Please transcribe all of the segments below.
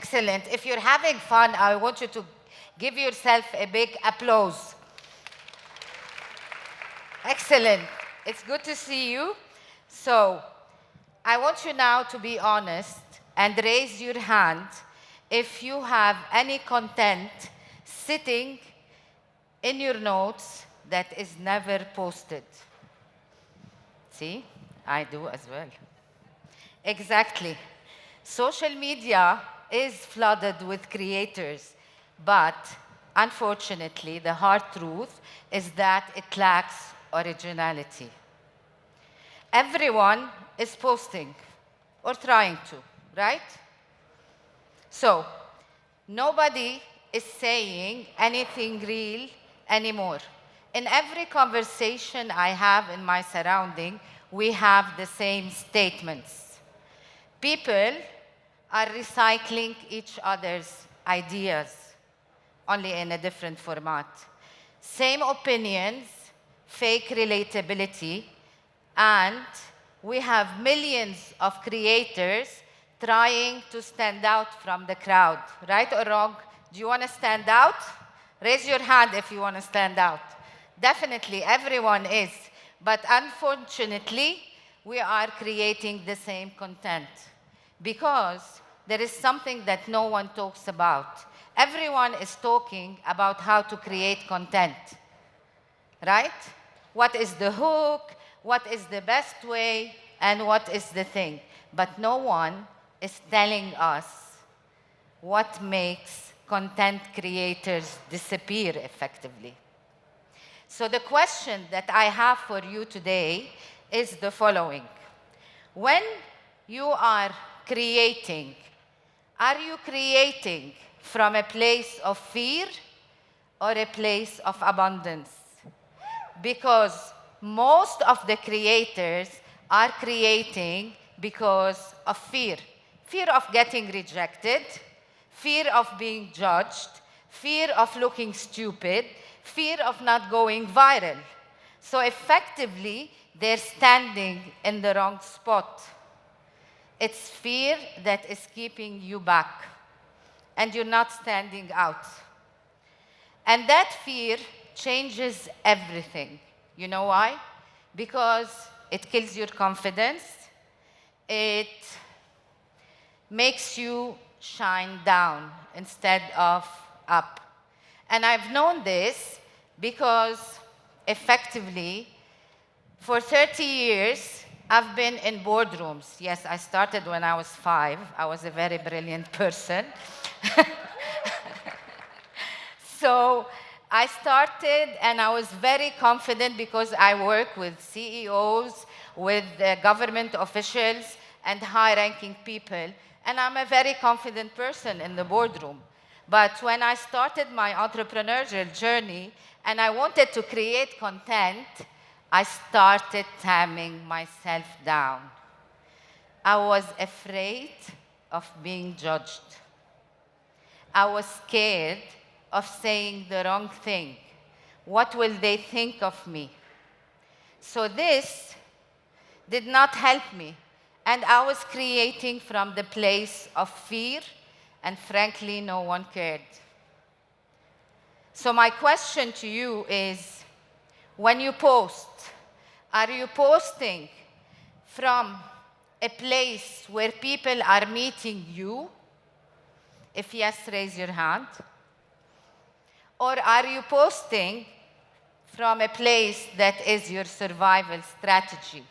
Excellent. If you're having fun, I want you to give yourself a big applause. Excellent. It's good to see you. So, I want you now to be honest and raise your hand if you have any content sitting in your notes that is never posted. See, I do as well. Exactly. Social media is flooded with creators, but unfortunately, the hard truth is that it lacks originality. Everyone is posting or trying to, right? So, nobody is saying anything real anymore. In every conversation I have in my surrounding, we have the same statements. People are recycling each other's ideas, only in a different format. Same opinions, fake relatability, and we have millions of creators trying to stand out from the crowd. Right or wrong? Do you want to stand out? Raise your hand if you want to stand out. Definitely, everyone is. But unfortunately, we are creating the same content because there is something that no one talks about. Everyone is talking about how to create content, right? What is the hook? What is the best way? And what is the thing? But no one is telling us what makes content creators disappear effectively. So the question that I have for you today is the following. When you are creating, are you creating from a place of fear or a place of abundance? Because most of the creators are creating because of fear. Fear of getting rejected, fear of being judged, fear of looking stupid, fear of not going viral. So effectively, they're standing in the wrong spot. It's fear that is keeping you back, and you're not standing out. And that fear changes everything. You know why? Because it kills your confidence. It makes you shine down instead of up. And I've known this because effectively, for 30 years, I've been in boardrooms. Yes, I started when I was 5. I was a very brilliant person. So I started and I was very confident because I work with CEOs, with government officials, and high-ranking people. And I'm a very confident person in the boardroom. But when I started my entrepreneurial journey and I wanted to create content, I started tamming myself down. I was afraid of being judged. I was scared of saying the wrong thing. What will they think of me? So this did not help me. And I was creating from the place of fear, and frankly, no one cared. So my question to you is, when you post, are you posting from a place where people are meeting you? If yes, raise your hand. Or are you posting from a place that is your survival strategy?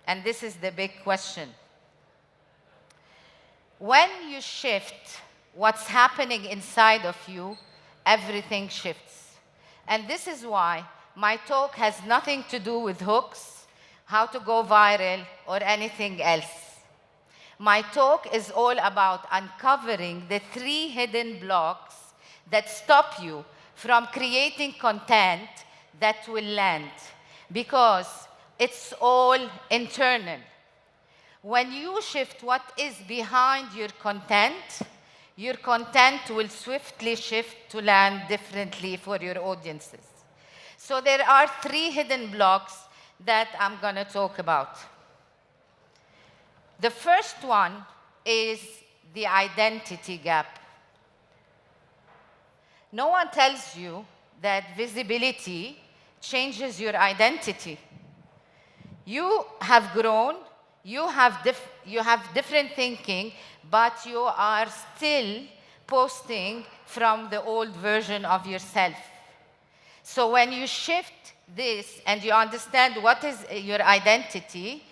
And this is the big question. When you shift what's happening inside of you, everything shifts. And this is why my talk has nothing to do with hooks, how to go viral, or anything else. My talk is all about uncovering the 3 hidden blocks that stop you from creating content that will land, because it's all internal. When you shift what is behind your content will swiftly shift to land differently for your audiences. So there are 3 hidden blocks that I'm going to talk about. The first one is the identity gap. No one tells you that visibility changes your identity. You have grown, you have different thinking, but you are still posting from the old version of yourself. So when you shift this and you understand what is your identity,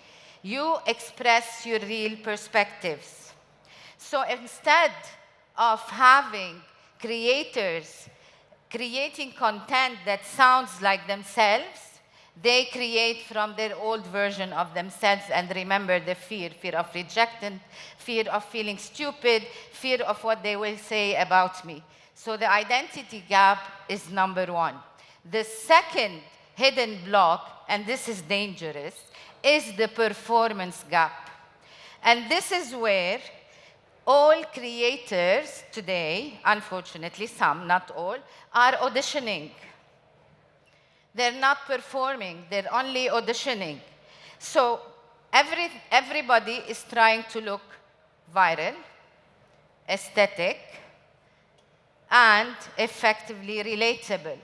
you express your real perspectives. So instead of having creators creating content that sounds like themselves, they create from their old version of themselves and remember the fear of rejection, fear of feeling stupid, fear of what they will say about me. So the identity gap is number one. The second hidden block, and this is dangerous, is the performance gap. And this is where all creators today, unfortunately some, not all, are auditioning. They're not performing, they're only auditioning. So everybody is trying to look viral, aesthetic, and effectively relatable.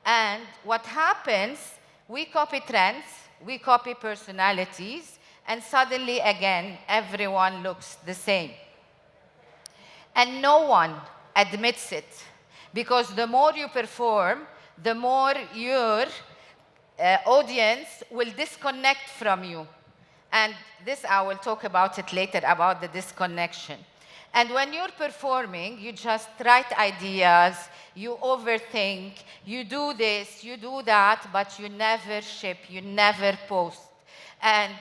And what happens, we copy trends, we copy personalities, and suddenly, again, everyone looks the same. And no one admits it, because the more you perform, the more your audience will disconnect from you. And this, I will talk about it later, about the disconnection. And when you're performing, you just write ideas, you overthink, you do this, you do that, but you never ship, you never post. And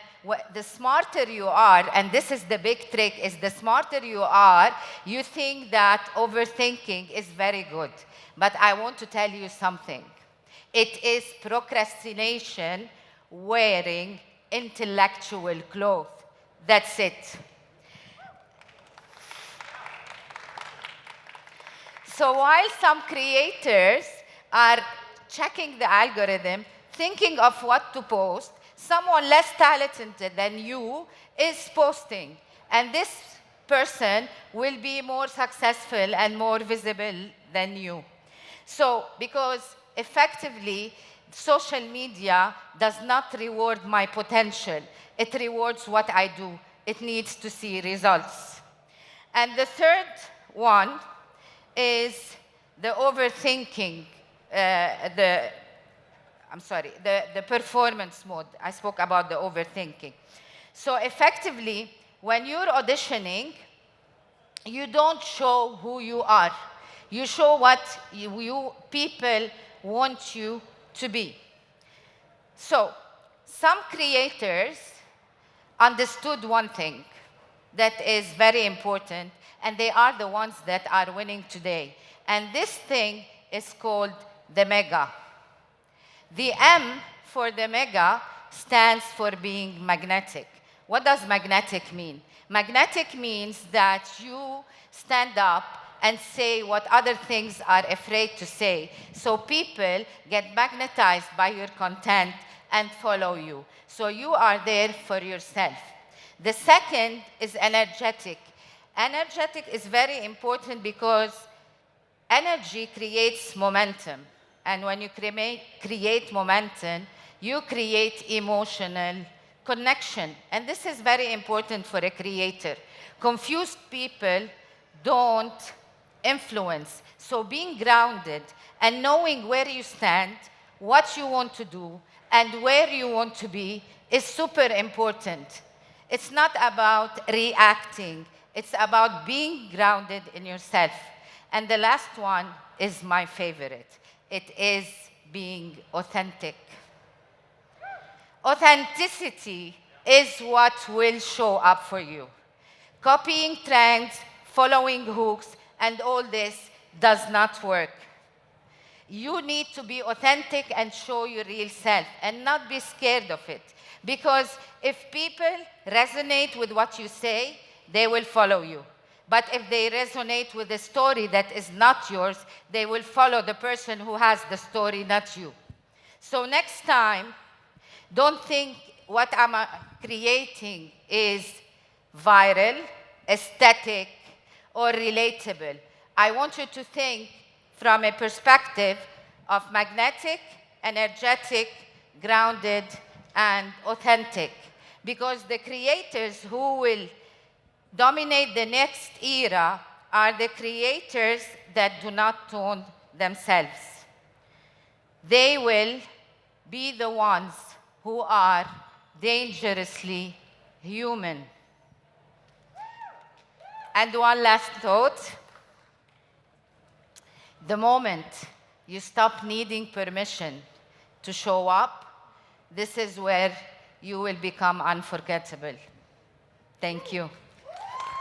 the smarter you are, and this is the big trick, is the smarter you are, you think that overthinking is very good. But I want to tell you something. It is procrastination wearing intellectual clothes. That's it. So while some creators are checking the algorithm, thinking of what to post, someone less talented than you is posting. And this person will be more successful and more visible than you. So, because effectively, social media does not reward my potential. It rewards what I do. It needs to see results. And the third one is the overthinking, the performance mode. I spoke about the overthinking. So effectively, when you're auditioning, you don't show who you are. You show what you people want you to be. So some creators understood one thing that is very important, and they are the ones that are winning today. And this thing is called the mega. The M for the mega stands for being magnetic. What does magnetic mean? Magnetic means that you stand up and say what other things are afraid to say. So people get magnetized by your content and follow you. So you are there for yourself. The second is energetic. Energetic is very important because energy creates momentum. And when you create momentum, you create emotional connection. And this is very important for a creator. Confused people don't influence. So being grounded and knowing where you stand, what you want to do, and where you want to be is super important. It's not about reacting. It's about being grounded in yourself. And the last one is my favorite. It is being authentic. Authenticity is what will show up for you. Copying trends, following hooks, and all this does not work. You need to be authentic and show your real self and not be scared of it. Because if people resonate with what you say, they will follow you. But if they resonate with a story that is not yours, they will follow the person who has the story, not you. So next time, don't think what I'm creating is viral, aesthetic, or relatable. I want you to think from a perspective of magnetic, energetic, grounded, and authentic. Because the creators who will dominate the next era are the creators that do not tone themselves. They will be the ones who are dangerously human. And one last thought. The moment you stop needing permission to show up, this is where you will become unforgettable. Thank you.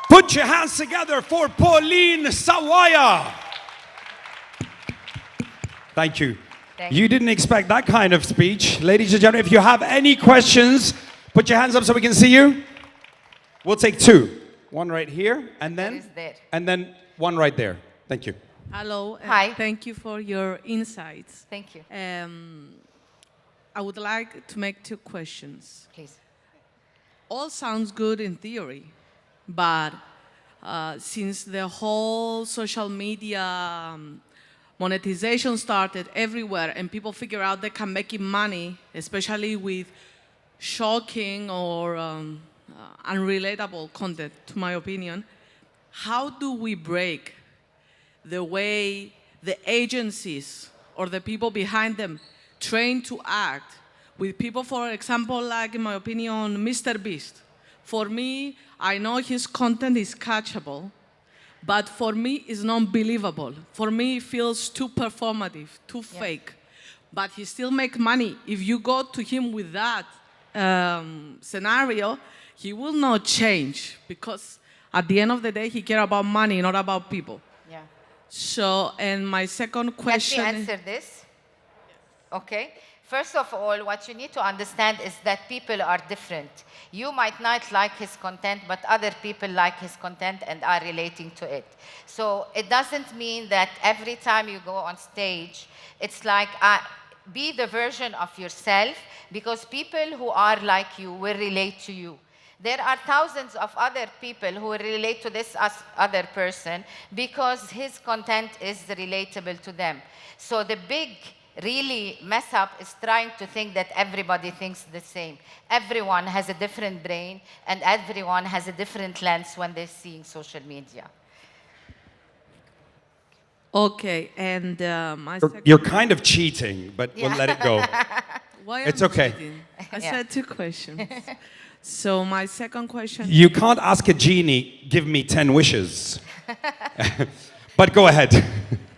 Put your hands together for Pauline Sawaya. Thank you. You didn't expect that kind of speech. Ladies and gentlemen, if you have any questions, put your hands up so we can see you. We'll take two. One right here, and then one right there. Thank you. Hello. Hi. Thank you for your insights. Thank you. I would like to make two questions. Please. All sounds good in theory, but since the whole social media monetization started everywhere and people figure out they can make money, especially with shocking or unrelatable content, to my opinion, how do we break the way the agencies or the people behind them train to act with people, for example, like, in my opinion, Mr. Beast? For me, I know his content is catchable, but for me, it's not believable. For me, it feels too performative, too fake. But he still makes money. If you go to him with that scenario, he will not change, because at the end of the day, he cares about money, not about people. Yeah. So, and my second question... Let me answer this. Okay. First of all, what you need to understand is that people are different. You might not like his content, but other people like his content and are relating to it. So it doesn't mean that every time you go on stage, it's like, be the version of yourself, because people who are like you will relate to you. There are thousands of other people who relate to this other person because his content is relatable to them. So the big really mess up is trying to think that everybody thinks the same. Everyone has a different brain and everyone has a different lens when they're seeing social media. Okay, and my second... You're kind of cheating, but we'll let it go. Why It's am I okay. cheating? I said two questions. So my second question... You can't ask a genie, give me 10 wishes. But go ahead.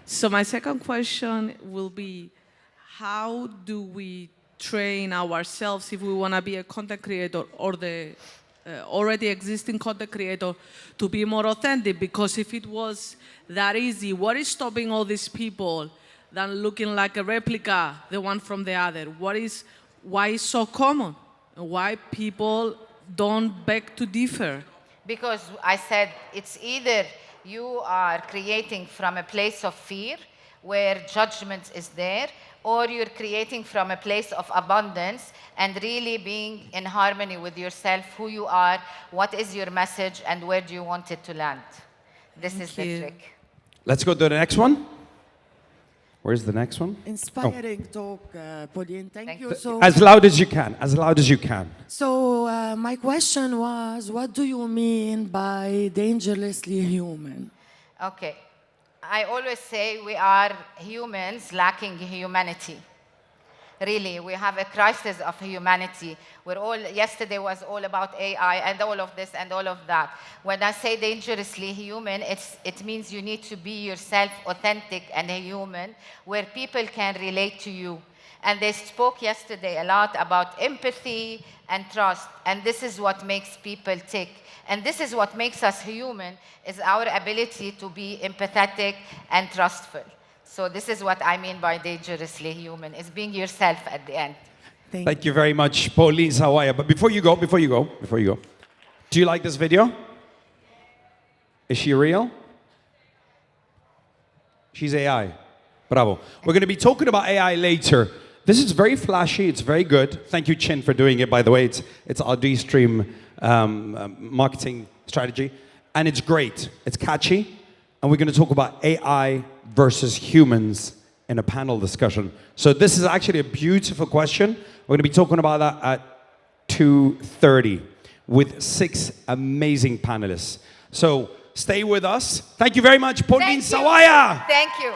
So my second question will be, how do we train ourselves if we want to be a content creator or the already existing content creator to be more authentic? Because if it was that easy, what is stopping all these people than looking like a replica, the one from the other? Why is so common? Why people don't beg to differ? Because I said it's either you are creating from a place of fear where judgment is there, or you're creating from a place of abundance and really being in harmony with yourself, who you are, what is your message, and where do you want it to land. This is the trick. Let's go to the next one. Where's the next one? Inspiring talk, Pauline. Thank you. So, As loud as you can, as loud as you can. so my question was, what do you mean by dangerously human? Okay. I always say we are humans lacking humanity. Really, we have a crisis of humanity. Yesterday was all about AI and all of this and all of that. When I say dangerously human, it means you need to be yourself, authentic and a human, where people can relate to you. And they spoke yesterday a lot about empathy and trust. And this is what makes people tick. And this is what makes us human, is our ability to be empathetic and trustful. So this is what I mean by dangerously human, is being yourself at the end. Thank you very much, Pauline Sawaya. But before you go, do you like this video? Is she real? She's AI. Bravo. We're going to be talking about AI later. This is very flashy. It's very good. Thank you, Chin, for doing it, by the way. It's our D-Stream marketing strategy. And and it's great. It's catchy. And we're going to talk about AI versus humans in a panel discussion. So this is actually a beautiful question. We're going to be talking about that at 2:30 with 6 amazing panelists. So stay with us. Thank you very much, Paulin Thank you. Sawaya. Thank you.